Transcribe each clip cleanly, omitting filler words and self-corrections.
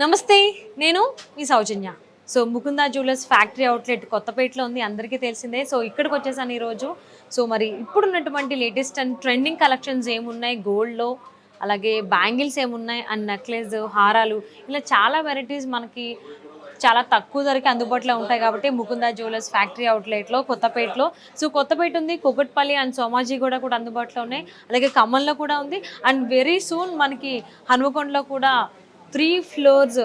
నమస్తే, నేను మీ Soujanya. So Mukunda jewellers factory outlet కొత్తపేటలో ఉంది, అందరికీ తెలిసిందే. సో ఇక్కడికి వచ్చేసాను ఈరోజు. సో మరి ఇప్పుడున్నటువంటి లేటెస్ట్ అండ్ ట్రెండింగ్ కలెక్షన్స్ ఏమున్నాయి గోల్డ్లో, అలాగే బ్యాంగిల్స్ ఏమున్నాయి అండ్ నెక్లెస్, హారాలు, ఇలా చాలా వెరైటీస్ మనకి చాలా తక్కువ ధరకి అందుబాటులో ఉంటాయి. కాబట్టి ముకుందా జ్యువెలర్స్ ఫ్యాక్టరీ అవుట్లెట్లో కొత్తపేటలో. సో కొత్తపేట ఉంది, కూకట్పల్లి అండ్ సోమాజిగూడ కూడా అందుబాటులో ఉన్నాయి, అలాగే ఖమ్మంలో కూడా ఉంది. అండ్ వెరీ సూన్ మనకి హన్మకొండలో కూడా 3 floors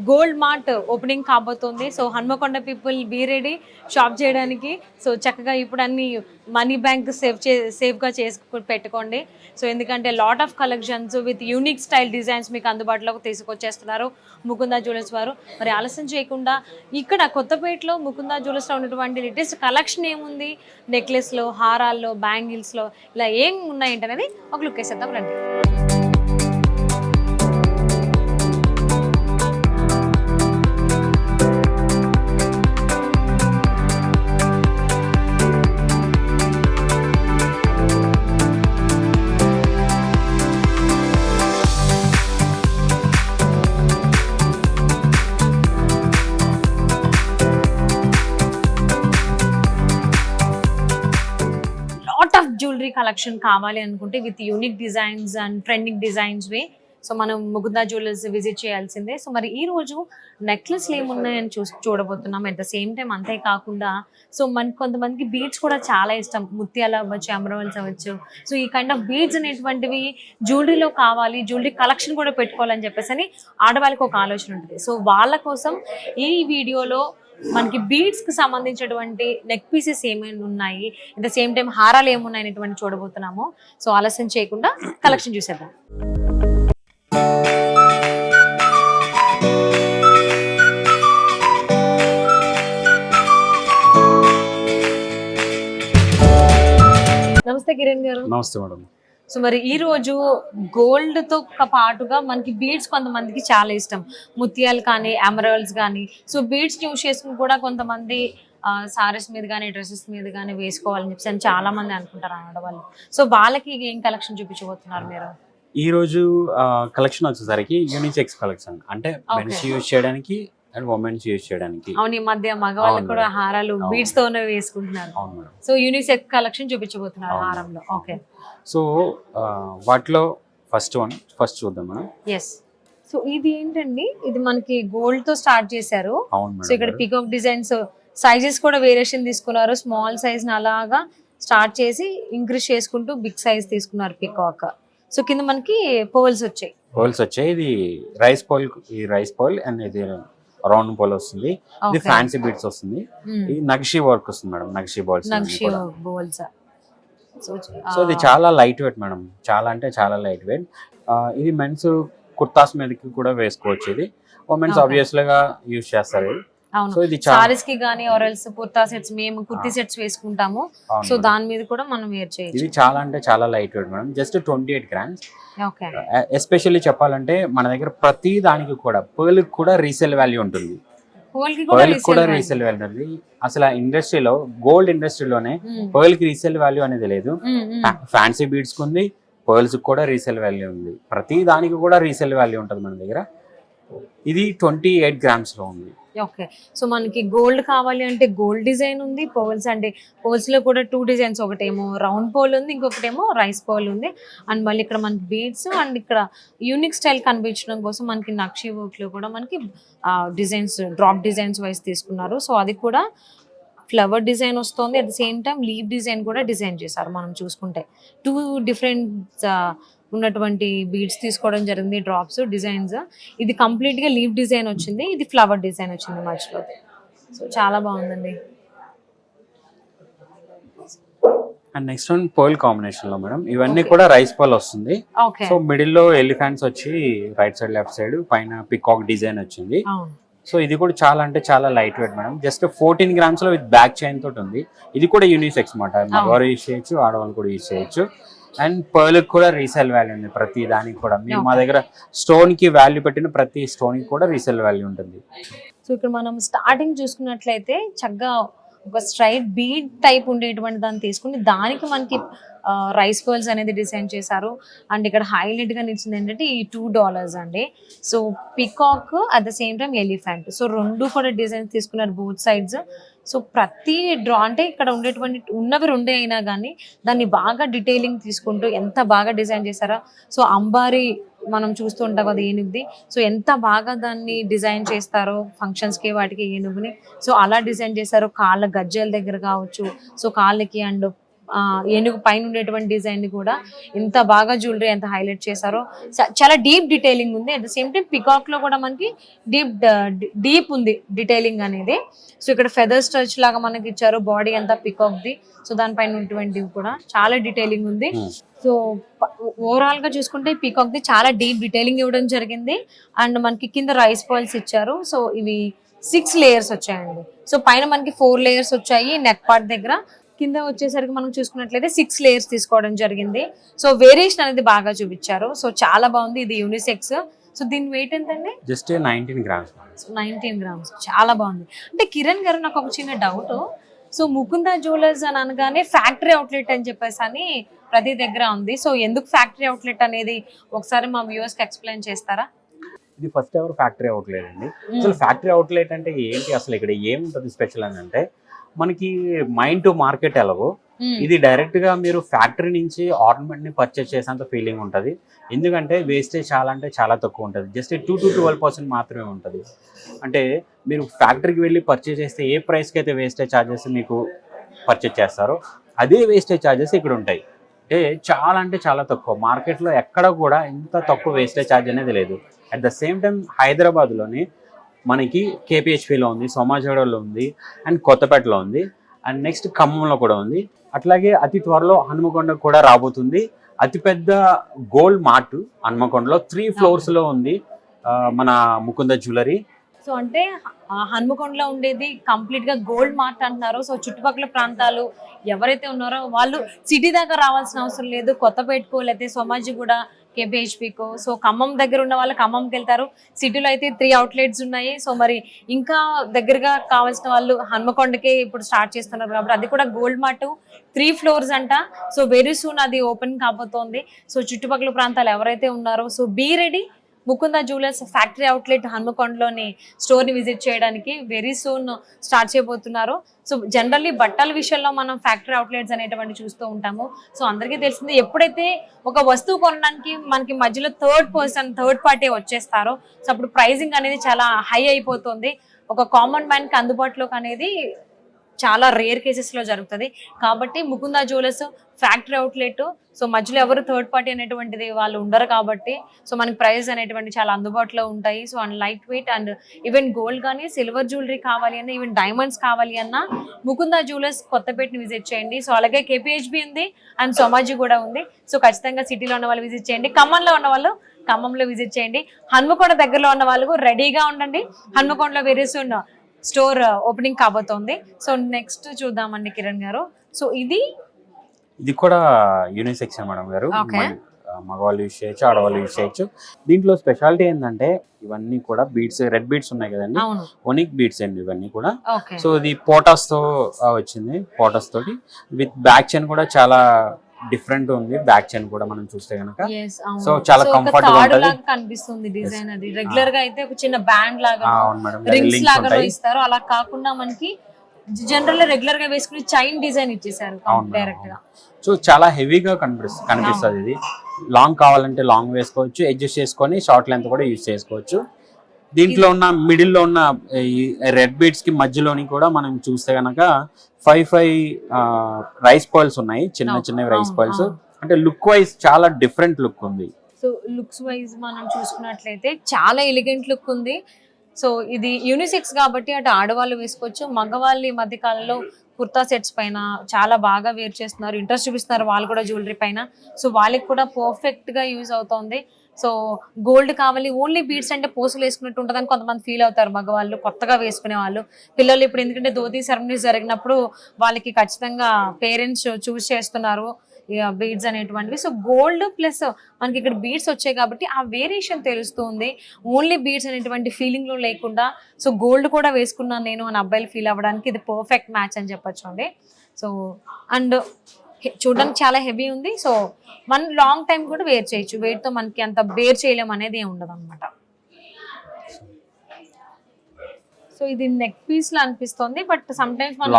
గోల్డ్ మార్ట్ ఓపెనింగ్ కాబోతుంది. So Hanamkonda people be ready shop చేయడానికి. సో చక్కగా ఇప్పుడు అన్ని మనీ బ్యాంక్ సేఫ్గా పెట్టుకోండి. సో ఎందుకంటే lot of collections with unique style designs మీకు అందుబాటులోకి తీసుకొచ్చేస్తున్నారు ముకుందా జ్యువెలర్స్ వారు. మరి ఆలస్యం చేయకుండా ఇక్కడ కొత్తపేటలో ముకుందా జ్యువెలర్స్లో ఉన్నటువంటి లేటెస్ట్ కలెక్షన్ ఏముంది, నెక్లెస్లో, హారాల్లో, బ్యాంగిల్స్లో ఇలా ఏం ఉన్నాయంటనేది ఒక లుక్ వేసేద్దాం రండి. జ్యువెలరీ కలెక్షన్ కావాలి అనుకుంటే with unique designs and trending designs way so మనం ముకుందా జ్యువెలర్స్ విజిట్ చేయాల్సిందే. సో మరి ఈ రోజు నెక్లెస్లు ఏమున్నాయని చూడబోతున్నాం. అట్ ద సేమ్ టైం అంతేకాకుండా సో మనకి కొంతమందికి బీడ్స్ కూడా చాలా ఇష్టం, ముత్యాలు అవ్వచ్చు, అమరవల్స్ అవ్వచ్చు. సో ఈ కైండ్ ఆఫ్ బీడ్స్ అనేటువంటివి జ్యువెలరీలో కావాలి, జ్యువెలరీ కలెక్షన్ కూడా పెట్టుకోవాలని చెప్పేసి ఆడవాళ్ళకి ఒక ఆలోచన ఉంటుంది. సో వాళ్ళ కోసం ఈ వీడియోలో మనకి బీడ్స్ కి సంబంధించినటువంటి నెక్ పీసెస్ ఏమైనా ఉన్నాయి, అట్ ద సేమ్ టైం హారాలు ఏమున్నాయి అనేటువంటి చూడబోతున్నాము. సో ఆలస్యం చేయకుండా కలెక్షన్ చూసేద్దాం. నమస్తే కిరణ్ గారు. నమస్తే మేడం. సో మరి ఈ రోజు గోల్డ్ తో పాటుగా మనకి బీడ్స్ కొంతమందికి చాలా ఇష్టం, ముత్యాలు కానీ, ఎమరాల్డ్స్ కానీ. సో బీడ్స్ యూజ్ చేసుకుని కూడా కొంతమంది సారీస్ మీద కానీ, డ్రెస్సెస్ మీద కానీ వేసుకోవాలని చెప్పి అని చాలా మంది అనుకుంటారు ఆడవాళ్ళు. సో వాళ్ళకి ఏం కలెక్షన్ చూపించబోతున్నారు మీరు? ఈ రోజు కలెక్షన్ వచ్చేసరికి యూనిసెక్స్ కలెక్షన్, అంటే మెన్స్ యూజ్ చేయడానికి అండ్ ఉమెన్స్ యూజ్ చేయడానికి. అవును, ఈ మధ్య మగవాళ్ళకి కూడా హారాలు బీడ్స్ తోనే వేసుకుంటున్నారు. అవును మేడం. సో యూనిసెక్స్ కలెక్షన్ చూపించబోతున్నారు హారంలో. ఓకే, సో వాటిలో ఫస్ట్ చూద్దాం మనం. ఎస్. సో ఇది ఏంటండి, ఇది మనకి గోల్డ్ తో స్టార్ట్ చేశారు. సో ఇక్కడ పికాక్ డిజైన్స్, సైజెస్ కూడా వేరియేషన్ తీసుకున్నారు. స్మాల్ సైజ్ అలాగా స్టార్ట్ చేసి ఇంక్రీజ్ చేసుకుంటూ బిగ్ సైజ్ తీసుకున్నారు పికాక్. సో కింద మనకి పోల్స్ వచ్చాయి. ఇది రైస్ పోల్ అండ్ ఇది రౌండ్ పోల్ వస్తుంది. ఇది ఫ్యాన్సీ బీడ్స్ వస్తుంది. ఇది నక్షి వర్క్ వస్తుంది మేడం, నక్షి బోల్స్. సో ఇది చాలా లైట్ వెయిట్ మేడం, చాలా అంటే చాలా లైట్ వెయిట్. ఇది మెన్స్ కుర్తాస్ మీదకి కూడా వేసుకోవచ్చు. ఇది ఉమెన్స్ ఆబ్వియస్లీ గా యూజ్ చేస్తారు. సో ఇది సారీస్ కి గానీ ఆర్ ఎల్స్ కుర్తా సెట్స్, మేము కుర్తీ సెట్స్ వేసుకుంటాము. సో దాని మీద కూడా మనం వేర్ చేయొచ్చు. ఇది చాలా అంటే చాలా light weight madam, just 28 grams. Okay. Especially చెప్పాలంటే మన దగ్గర ప్రతి దానికి కూడా పర్ల్ కూడా రీసేల్ వాల్యూ ఉంటుంది. పర్ల్ కూడా రీసేల్ వాల్యూ ఉంటుంది. అసలు ఇండస్ట్రీలో, గోల్డ్ ఇండస్ట్రీలోనే పర్ల్ కి రీసేల్ వాల్యూ అనేది లేదు. ఫ్యాన్సీ బీడ్స్ కి ఉంది, పర్ల్స్ కూడా రీసేల్ వాల్యూ ఉంది. ప్రతి దానికి కూడా రీసేల్ వాల్యూ ఉంటుంది మన దగ్గర. ఇది 28 grams లో ఉంది. ఓకే. సో మనకి గోల్డ్ కావాలి అంటే గోల్డ్ డిజైన్ ఉంది, పోల్స్ అంటే పోల్స్ లో కూడా 2 డిజైన్స్, ఒకటేమో రౌండ్ పోల్ ఉంది, ఇంకొకటేమో రైస్ పోల్ ఉంది. అండ్ మళ్ళీ ఇక్కడ మనకి బీడ్స్ అండ్ ఇక్కడ యూనిక్ స్టైల్ కనిపించడం కోసం మనకి నక్షి వర్క్ లో కూడా మనకి డిజైన్స్, డ్రాప్ డిజైన్స్ వైస్ తీసుకున్నారు. సో అది కూడా ఫ్లవర్ డిజైన్ వస్తుంది, at the same time leave design కూడా డిజైన్ చేశారు. మనం చూసుకుంటే 2 డిఫరెంట్ ఉన్నటువంటి బీడ్స్ తీసుకోవడం జరిగింది, డ్రాప్స్ డిజైన్స్. ఇది కంప్లీట్ గా లీవ్ డిజైన్ వచ్చింది, ఇది ఫ్లవర్ డిజైన్ వచ్చింది మధ్యలో. సో చాలా బాగుందండి. And next one pearl combination లో మేడం, ఇవన్నీ కూడా రైస్ పర్ల్ వస్తుంది. సో మిడిల్ లో ఎలిఫెంట్స్ వచ్చి రైట్ సైడ్ లెఫ్ట్ సైడ్, పైన పికాక్ డిజైన్ వచ్చింది. సో ఇది కూడా చాలా అంటే చాలా light weight madam, just 14 grams లో విత్ బ్యాక్ చైన్ తోటి ఉంది. ఇది కూడా యూనిసెక్స్ మాట, మగవారు యూజ్ చేయొచ్చు, ఆడవాళ్ళు కూడా యూజ్ చేయొచ్చు. అండ్ పర్ల్ కూడా రీసేల్ వాల్యూ ఉంది ప్రతి దానికి కూడా. మీరు మా దగ్గర స్టోన్ కి వాల్యూ పెట్టిన ప్రతి స్టోన్ కి కూడా రీసేల్ వాల్యూ ఉంటుంది. సో ఇక్కడ మనం స్టార్టింగ్ చూసుకున్నట్లయితే చక్కగా ఒక స్ట్రైట్ బీడ్ టైప్ ఉండేటువంటి దాన్ని తీసుకుని దానికి మనకి రైస్ పర్ల్స్ అనేది డిజైన్ చేశారు. అండ్ ఇక్కడ హైలైట్ గా నిలిచింది ఏంటంటే ఈ $2 అండి. So peacock at the same time elephant, so రెండు కూడా డిజైన్స్ తీసుకున్నారు బోత్ సైడ్స్. సో ప్రతి డ్రా అంటే ఇక్కడ ఉన్నవి రెండే అయినా కానీ దాన్ని బాగా డీటెయిలింగ్ తీసుకుంటూ ఎంత బాగా డిజైన్ చేశారో. సో అంబారీ మనం చూస్తూ ఉంటాం కదా ఏనుగుది, సో ఎంత బాగా దాన్ని డిజైన్ చేస్తారో ఫంక్షన్స్కి వాటికి ఏనుగుని. సో అలా డిజైన్ చేశారు. కాళ్ళ గజ్జల దగ్గర కావచ్చు, సో కాళ్ళకి అండ్ ఏనుగు పైన ఉండేటువంటి డిజైన్ ని కూడా ఎంత బాగా జ్యువెలరీ ఎంత హైలైట్ చేశారో. చాలా డీప్ డీటెయిలింగ్ ఉంది. At the same time peacock లో కూడా మనకి డీప్ ఉంది డీటెయిలింగ్ అనేది. సో ఇక్కడ ఫెదర్ స్ట్రచ్ లాగా మనకి ఇచ్చారు, బాడీ అంతా పికాక్ ది. సో దానిపైన ఉన్నటువంటివి కూడా చాలా డీటెయిలింగ్ ఉంది. సో ఓవరాల్ గా చూసుకుంటే పీకాక్ ది చాలా డీప్ డీటెయిలింగ్ ఇవ్వడం జరిగింది. అండ్ మనకి కింద రైస్ పర్ల్స్ ఇచ్చారు. సో ఇవి 6 లేయర్స్ వచ్చాయండి. సో పైన మనకి 4 లేయర్స్ వచ్చాయి నెక్ పార్ట్ దగ్గర, కింద వచ్చేసరికి మనం చూసుకున్నట్లయితే 6 లేయర్స్ తీసుకోవడం జరిగింది. సో వేరియేషన్ అనేది బాగా చూపించారు. సో చాలా బాగుంది. ఇది యూనిసెక్స్. సో దీని వెయిట్ ఎంతండి? Just 19 grams. 19 grams. చాలా బాగుంది. అంటే కిరణ్ గారు నాకు ఒక చిన్న డౌట్. సో ముకుంద జ్యువెలర్స్ అని అనగానే ఫ్యాక్టరీ అవుట్లెట్ అని చెప్పేసి అని ప్రతి దగ్గర ఉంది. సో ఎందుకు ఫ్యాక్టరీ అవుట్లెట్ అనేది ఒకసారి మా వ్యూవర్స్ కి ఎక్స్ప్లెయిన్ చేస్తారా? ఇది ఫస్ట్ ఎవరు ఫ్యాక్టరీ అవుట్లెట్ అండి. అసలు ఫ్యాక్టరీ అవుట్లెట్ అంటే ఏంటి, అసలు ఇక్కడ ఏముంటుంది స్పెషల్ అని అంటే, మనకి మైండ్ టు మార్కెట్ ఎలాగో ఇది డైరెక్ట్ గా మీరు ఫ్యాక్టరీ నుంచి ఆర్నమెంట్ ని పర్చేస్ చేసేంత ఫీలింగ్ ఉంటుంది. ఎందుకంటే వేస్టేజ్ చాలా అంటే చాలా తక్కువ ఉంటుంది. జస్ట్ 2 to 12% మాత్రమే ఉంటుంది. అంటే మీరు ఫ్యాక్టరీకి వెళ్ళి పర్చేస్ చేస్తే ఏ ప్రైస్కి అయితే వేస్టేజ్ ఛార్జెస్ మీకు పర్చేస్ చేస్తారో అదే వేస్టేజ్ ఛార్జెస్ ఇక్కడ ఉంటాయి. అంటే చాలా తక్కువ. మార్కెట్లో ఎక్కడ కూడా ఇంత తక్కువ వేస్టేజ్ ఛార్జ్ అనేది లేదు. అట్ ద సేమ్ టైం హైదరాబాద్లోని మనకి కేపీహెచ్పిలో ఉంది, సోమాజిగూడలో ఉంది, అండ్ కొత్తపేటలో ఉంది, అండ్ నెక్స్ట్ ఖమ్మంలో కూడా ఉంది. అట్లాగే అతి త్వరలో హనుమకొండ కూడా రాబోతుంది. అతిపెద్ద గోల్డ్ మార్ట్ హనుమకొండలో 3 floors లో ఉంది మన ముకుంద జ్యువెలరీ. సో అంటే హన్మకొండలో ఉండేది కంప్లీట్ గా గోల్డ్ మార్ట్ అంటున్నారు. సో చుట్టుపక్కల ప్రాంతాలు ఎవరైతే ఉన్నారో వాళ్ళు సిటీ దాకా రావాల్సిన అవసరం లేదు. కొత్తపేటకో లేకపోతే సోమాజిగూడ కేపీహెచ్పికో, సో ఖమ్మం దగ్గర ఉన్న వాళ్ళు ఖమ్మంకి వెళ్తారు. సిటీలో అయితే 3 outlets ఉన్నాయి. సో మరి ఇంకా దగ్గరగా కావాల్సిన వాళ్ళు హన్మకొండకే ఇప్పుడు స్టార్ట్ చేస్తున్నారు కాబట్టి అది కూడా గోల్డ్ మార్ట్ 3 floors అంట. సో వెరీ సూన్ అది ఓపెన్ కాబోతోంది. సో చుట్టుపక్కల ప్రాంతాలు ఎవరైతే ఉన్నారో so be ready. Mukunda jewellers factory outlet హన్మకొండలోని స్టోర్ని విజిట్ చేయడానికి వెరీ సూన్ స్టార్ట్ చేయబోతున్నారు. సో జనరల్లీ బట్టల విషయంలో మనం ఫ్యాక్టరీ అవుట్లెట్స్ అనేటువంటి చూస్తూ ఉంటాము. సో అందరికీ తెలిసింది, ఎప్పుడైతే ఒక వస్తువు కొనడానికి మనకి మధ్యలో థర్డ్ పార్టీ వచ్చేస్తారో సో అప్పుడు ప్రైజింగ్ అనేది చాలా హై అయిపోతుంది. ఒక కామన్ మ్యాన్కి అందుబాటులోకి అనేది చాలా రేర్ కేసెస్లో జరుగుతుంది. కాబట్టి Mukunda jewellers factory outlet, so మధ్యలో ఎవరు థర్డ్ పార్టీ అనేటువంటిది వాళ్ళు ఉండరు కాబట్టి సో మనకి ప్రైస్ అనేటువంటి చాలా అందుబాటులో ఉంటాయి. So and light weight and even gold కానీ సిల్వర్ జ్యువెలరీ కావాలి అన్నా, ఈవెన్ డైమండ్స్ కావాలి అన్నా ముకుంద జ్యువెలర్స్ కొత్తపేటని విజిట్ చేయండి. సో అలాగే కేపీహెచ్బి ఉంది అండ్ సోమాజి కూడా ఉంది. సో ఖచ్చితంగా సిటీలో ఉన్న వాళ్ళు విజిట్ చేయండి. ఖమ్మంలో ఉన్న వాళ్ళు ఖమ్మంలో విజిట్ చేయండి. హన్మకొండ దగ్గరలో ఉన్న వాళ్ళు రెడీగా ఉండండి. హన్మకొండలో వెరీ సూన్ స్టోర్ ఓపెనింగ్ కాబోతోంది. సో నెక్స్ట్ చూద్దామండి కిరణ్ గారు. సో ఇది కూడా యూనిసెక్స్ మేడం గారు. మగవాళ్ళు యూజ్ చేయొచ్చు, ఆడవాళ్ళు యూజ్ చేయొచ్చు. దీంట్లో స్పెషాలిటీ ఏంటంటే ఇవన్నీ కూడా బీడ్స్, రెడ్ బీడ్స్ ఉన్నాయి కదండి, ఒనిక్ బీడ్స్ అండి ఇవన్నీ కూడా. సో ఇది పోటాస్ తో వచ్చింది, పోటాస్ తోటి విత్ బ్యాక్ చైన్ కూడా చాలా డిఫరెంట్ ఉంది. బ్యాక్ చైన్ కూడా మనం చూస్తే కనుక సో చాలా కంఫర్టబుల్ ఉంటుంది. కనిపిస్తుంది డిజైన్. అది రెగ్యులర్ గా అయితే ఒక చిన్న బ్యాండ్ లాగా రింగ్స్ లాగా ఇస్తారు, అలా కాకుండా మనకి జనరల్ రెగ్యులర్ గా వేసుకుని చైన్ డిజైన్ ఇచ్చేసారు డైరెక్ట్ గా. సో చాలా హెవీగా కనిపిస్తుంది. ఇది లాంగ్ కావాలంటే లాంగ్ వేసుకోవచ్చు, అడ్జస్ట్ చేసుకొని షార్ట్ లెంత్ కూడా యూజ్ చేసుకోవచ్చు. దీంట్లో ఉన్న మిడిల్ లో ఉన్న ఈ రెడ్ బీడ్స్ కి మధ్యలోని కూడా మనం చూస్తే కనుక 5 రైస్ పర్ల్స్ ఉన్నాయి, చిన్న రైస్ పర్ల్స్. అంటే లుక్ వైజ్ చాలా డిఫరెంట్ లుక్ ఉంది. సో లుక్స్ వైజ్ మనం చూసుకున్నట్లయితే చాలా ఎలిగెంట్ లుక్ ఉంది. సో ఇది యూనిసెక్స్ కాబట్టి అటు ఆడవాళ్ళు వేసుకోవచ్చు. మగవాళ్ళు ఈ మధ్య కాలంలో కుర్తా సెట్స్ పైన చాలా బాగా వేర్ చేస్తున్నారు, ఇంట్రెస్ట్ చూపిస్తున్నారు వాళ్ళు కూడా జ్యువెలరీ పైన. సో వాళ్ళకి కూడా పర్ఫెక్ట్ గా యూజ్ అవుతుంది. సో గోల్డ్ కావాలి, ఓన్లీ బీడ్స్ అంటే పోసులు వేసుకున్నట్టు ఉంటుందని కొంతమంది ఫీల్ అవుతారు మగవాళ్ళు, కొత్తగా వేసుకునే వాళ్ళు. పిల్లలు ఇప్పుడు ఎందుకంటే ధోతి సెరమనీస్ జరిగినప్పుడు వాళ్ళకి ఖచ్చితంగా పేరెంట్స్ చూస్ చేస్తున్నారు. బీడ్స్ అనేటువంటివి. సో గోల్డ్ ప్లస్ మనకి ఇక్కడ బీడ్స్ వచ్చాయి కాబట్టి ఆ వేరియేషన్ తెలుస్తుంది. ఓన్లీ బీడ్స్ అనేటువంటి ఫీలింగ్లో లేకుండా సో గోల్డ్ కూడా వేసుకున్నాను నేను అని అబ్బాయిలు ఫీల్ అవ్వడానికి ఇది పర్ఫెక్ట్ మ్యాచ్ అని చెప్పొచ్చు అండి. సో అండ్ చూడడానికి చాలా హెవీ ఉంది. సో మనం లాంగ్ టైం కూడా వేర్ చేయొచ్చు. వెయిట్తో మనకి అంత బేర్ చేయలేం అనేది ఏమి ఉండదు అనమాట. సో ఇది నెక్ పీస్ లా అనిపిస్తుంది బట్ సమ్ టైమ్స్ మనం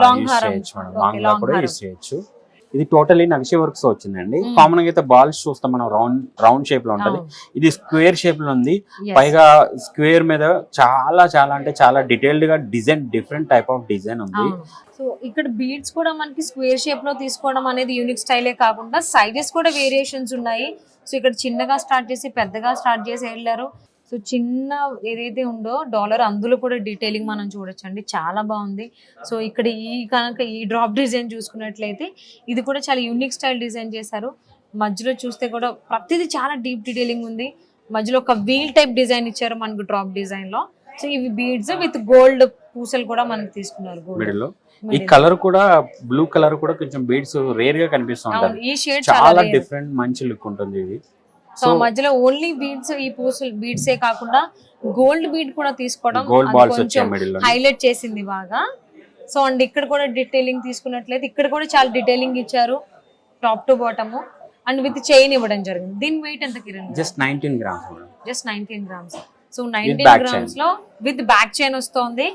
లాంగ్ హారం చేయొచ్చు. ఇది టోటలీ నక్షి వర్క్స్ వచ్చిందండి. కామన్ గా అయితే బాల్స్ చూస్తాం మనం రౌండ్ షేప్ లో ఉంటది, ఇది స్క్వేర్ షేప్ లో ఉంది. పైగా స్క్వేర్ మీద చాలా చాలా అంటే చాలా డీటెయిల్డ్ గా design, different type of design ఉంది. సో ఇక్కడ బీడ్స్ కూడా మనకి స్క్వేర్ షేప్ లో తీసుకోవడం అనేది యూనిక్ స్టైలే కాకుండా సైజెస్ కూడా వేరియేషన్స్ ఉన్నాయి. సో ఇక్కడ చిన్నగా స్టార్ట్ చేసి పెద్దగా స్టార్ట్ చేసి వెళ్ళారు. సో చిన్న ఏదైతే ఉందో డాలర్ అందులో కూడా డీటెయిలింగ్ మనం చూడొచ్చు అండి, చాలా బాగుంది. సో ఇక్కడ కనుక ఈ డ్రాప్ డిజైన్ చూసుకున్నట్లయితే ఇది కూడా చాలా యూనిక్ స్టైల్ డిజైన్ చేశారు. మధ్యలో చూస్తే కూడా ప్రతిదీ చాలా డీప్ డీటెయిలింగ్ ఉంది. మధ్యలో ఒక వీల్ టైప్ డిజైన్ ఇచ్చారు మనకు డ్రాప్ డిజైన్ లో. సో ఇవి బీడ్స్ విత్ గోల్డ్ పూసలు కూడా మనకి తీసుకున్నారు. గోల్డ్ ఈ కలర్ కూడా బ్లూ కలర్ కూడా కొంచెం బీడ్స్ రేర్ గా కనిపిస్తుంది. ఈ షేడ్ చాలా డిఫరెంట్ మంచి లుక్ ఉంటుంది ఇది. సో మధ్యలో ఓన్లీ బీడ్స్, ఈ పూసలు బీడ్స్ ఏ కాకుండా గోల్డ్ బీడ్ కూడా తీసుకోవడం హైలైట్ చేసింది బాగా. సో అండ్ ఇక్కడ కూడా డీటెయిలింగ్ తీసుకున్నట్లయితే ఇక్కడ కూడా చాలా డీటెయిలింగ్ ఇచ్చారు top to bottom and with chain ఇవ్వడం జరిగింది. దీని వెయిట్ ఎంత Kiran? Just 19 grams. Just 19 grams. So 19 grams లో విత్ బ్యాక్ చైన్ వస్తుంది.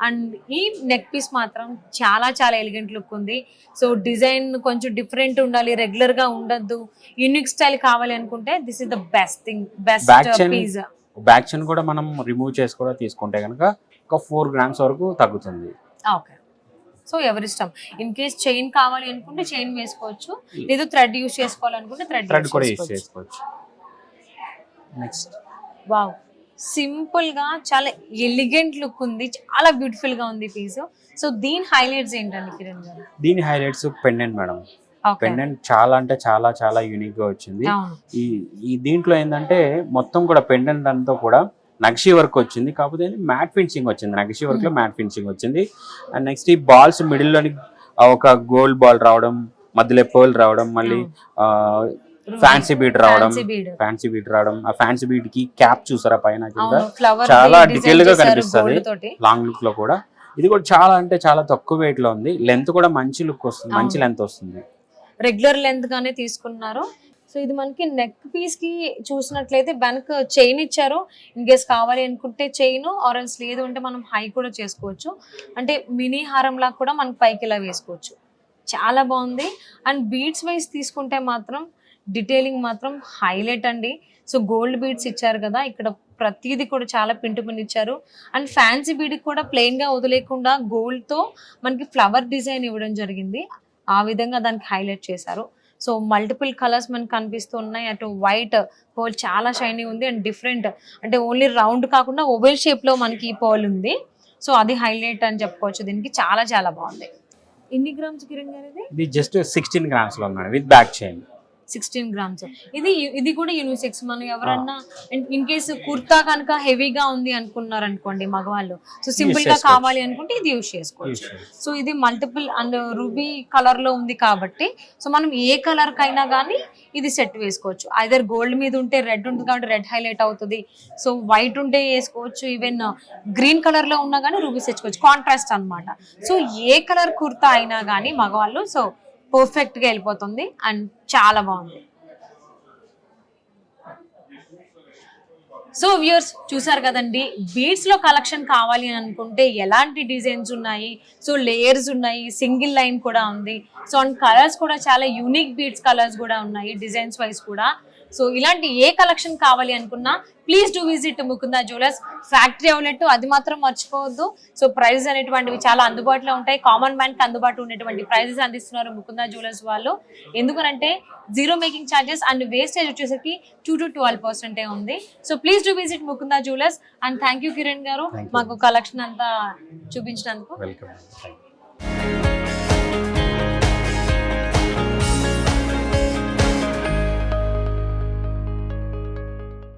అండ్ ఈ నెక్ పీస్ మాత్రం చాలా చాలా ఎలిగెంట్ లుక్ ఉంది. సో డిజైన్ కొంచెం డిఫరెంట్ ఉండాలి, రెగ్యులర్ గా ఉండద్దు, యూనిక్ స్టైల్ కావాలి అనుకుంటే this is the best thing, best piece. Back chain కూడా మనం రిమూవ్ చేసి కూడా తీసుకుంటే కనుక ఒక 4 grams వరకు తగ్గుతుంది. ఓకే, సో ఎవరిష్టం. ఇన్ కేస్ చైన్ కావాలి అనుకుంటే చైన్ వేసుకోవచ్చు, లేదు థ్రెడ్ యూస్ చేసుకోవాలనుకుంటే థ్రెడ్ కూడా యూస్ చేసుకోవచ్చు. నెక్స్ట్ వావ్, సింపుల్ గా చాలా ఎలిగెంట్ లుక్ ఉంది, చాలా బ్యూటిఫుల్ గా ఉంది పీస్. సో దీని హైలైట్స్ ఏంటండి కిరణ్ గారు? దీని హైలైట్స్ పెండెంట్ మేడం. పెండెంట్ చాలా అంటే చాలా చాలా యూనిక్ గా వచ్చింది. ఈ దీంట్లో ఏంటంటే మొత్తం కూడా పెండెంట్ అంతా కూడా నక్షి వర్క్ వచ్చింది, కాకపోతే మ్యాట్ ఫినిషింగ్ వచ్చింది. నక్షి వర్క్ లో మ్యాట్ ఫినిషింగ్ వచ్చింది. అండ్ నెక్స్ట్ ఈ బాల్స్ మిడిల్ లోని ఒక గోల్డ్ బాల్ రావడం, మధ్యలో పర్ల్ రావడం, మళ్ళీ ఫ్యాన్సీ బీట్ రావడం, ఆ ఫ్యాన్సీ బీట్ కి క్యాప్ చూసారా పైన చాలా డీటెయిల్ గా కనిపిస్తుంది. లాంగ్ లుక్ లో కూడా ఇది కూడా చాలా అంటే చాలా తక్కువ వెయిట్ లో ఉంది. లెంత్ కూడా మంచి లుక్ వస్తుంది, మంచి లెంత్ వస్తుంది. రెగ్యులర్ లెంత్ గానే తీసుకున్నారు. సో ఇది మనకి నెక్ పీస్ కి చూసినట్లయితే వెనక చైన్ ఇచ్చారు. ఇన్ కేస్ కావాలి అనుకుంటే చైన్, ఆరెల్స్ లేదు అంటే మనం హై కూడా చేసుకోవచ్చు. అంటే మినీ హారం లాగా కూడా మనకి పైకి ఇలా వేసుకోవచ్చు. చాలా బాగుంది. అండ్ బీడ్స్ వైజ్ తీసుకుంటే మాత్రం డీటెయిలింగ్ మాత్రం హైలైట్ అండి. సో గోల్డ్ బీడ్స్ ఇచ్చారు కదా, ఇక్కడ ప్రతిదీ కూడా చాలా పింటుకుని ఇచ్చారు. అండ్ ఫ్యాన్సీ బీడ్ కూడా ప్లెయిన్ గా వదిలేకుండా గోల్డ్ తో మనకి ఫ్లవర్ డిజైన్ ఇవ్వడం జరిగింది. ఆ విధంగా దానికి హైలైట్ చేశారు. సో మల్టిపుల్ కలర్స్ మనకు కనిపిస్తున్నాయి. అటు వైట్ పర్ల్ చాలా షైనీ ఉంది అండ్ డిఫరెంట్, అంటే ఓన్లీ రౌండ్ కాకుండా ఓవెల్ షేప్ లో మనకి ఈ పర్ల్ ఉంది. సో అది హైలైట్ అని చెప్పుకోవచ్చు. దీనికి చాలా చాలా బాగుంది. ఎన్ని గ్రామ్స్ కిరణ్ గారు? ఇది జస్ట్ 16 grams లో ఉంది విత్ బ్యాక్ చైన్. 16 grams. ఇది కూడా యూనిసెక్స్. మనం ఎవరన్నా ఇన్ కేసు కుర్తా కనుక హెవీగా ఉంది అనుకున్నారు అనుకోండి మగవాళ్ళు, సో సింపుల్ గా కావాలి అనుకుంటే ఇది యూజ్ చేసుకోవచ్చు. సో ఇది మల్టిపుల్ అండ్ రూబీ కలర్ లో ఉంది కాబట్టి సో మనం ఏ కలర్ కైనా కానీ ఇది సెట్ వేసుకోవచ్చు. ఐదర్ గోల్డ్ మీద ఉంటే రెడ్ ఉంటుంది కాబట్టి రెడ్ హైలైట్ అవుతుంది. సో వైట్ ఉంటే వేసుకోవచ్చు. ఈవెన్ గ్రీన్ కలర్ లో ఉన్నా కానీ రూబీ తెచ్చుకోవచ్చు, కాంట్రాస్ట్ అన్నమాట. సో ఏ కలర్ కుర్తా అయినా కానీ మగవాళ్ళు సో పర్ఫెక్ట్ గా వెళ్ళిపోతుంది అండ్ చాలా బాగుంది. సో వ్యూయర్స్ చూసారు కదండి, బీడ్స్ లో కలెక్షన్ కావాలి అని అనుకుంటే ఎలాంటి డిజైన్స్ ఉన్నాయి, సో లేయర్స్ ఉన్నాయి, సింగిల్ లైన్ కూడా ఉంది. సో అండ్ కలర్స్ కూడా చాలా యూనిక్ బీడ్స్ కలర్స్ కూడా ఉన్నాయి, డిజైన్స్ వైజ్ కూడా. సో ఇలాంటి ఏ కలెక్షన్ కావాలి అనుకున్నా please do visit Mukunda jewellers factory outlet. అది మాత్రం మర్చిపోవద్దు. సో ప్రైజెస్ అనేటువంటివి చాలా అందుబాటులో ఉంటాయి. కామన్ మ్యాన్ కి అందుబాటులో ఉన్నటువంటి ప్రైజెస్ అందిస్తున్నారు ముకుందా జ్యువెలర్స్ వాళ్ళు. ఎందుకంటే zero making charges and wastage వచ్చేసరికి 2 to 12% ఉంది. So please do visit Mukunda jewellers. And thank you Kiran గారు మాకు కలెక్షన్ అంతా చూపించినందుకు. వెల్కమ్.